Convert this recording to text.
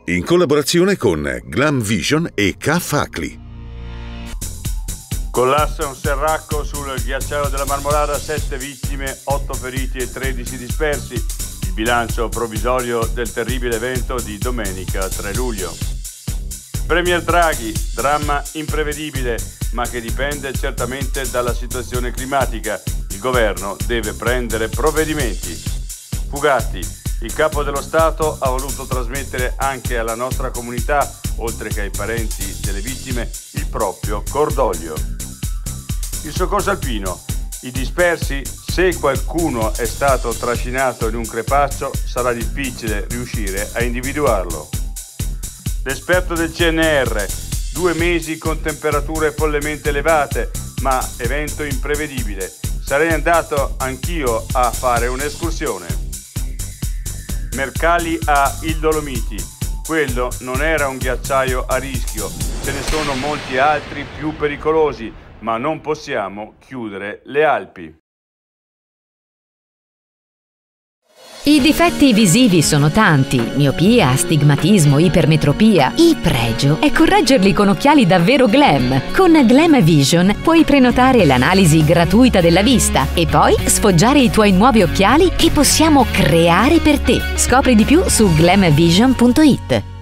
in collaborazione con Glam Vision e K-Facli. Collassa un serracco sul ghiacciaio della Marmolada, 7 vittime, 8 feriti e 13 dispersi. Il bilancio provvisorio del terribile evento di domenica 3 luglio. Premier Draghi, dramma imprevedibile, ma che dipende certamente dalla situazione climatica. Il governo deve prendere provvedimenti. Fugatti, il capo dello Stato ha voluto trasmettere anche alla nostra comunità, oltre che ai parenti delle vittime, il proprio cordoglio. Il soccorso alpino, i dispersi, se qualcuno è stato trascinato in un crepaccio, sarà difficile riuscire a individuarlo. L'esperto del CNR, 2 mesi con temperature follemente elevate, ma evento imprevedibile. Sarei andato anch'io a fare un'escursione. Mercalli a Il Dolomiti. Quello non era un ghiacciaio a rischio, ce ne sono molti altri più pericolosi, ma non possiamo chiudere le Alpi. I difetti visivi sono tanti: miopia, astigmatismo, ipermetropia. Il pregio è correggerli con occhiali davvero glam. Con Glam Vision puoi prenotare l'analisi gratuita della vista e poi sfoggiare i tuoi nuovi occhiali che possiamo creare per te. Scopri di più su glamvision.it.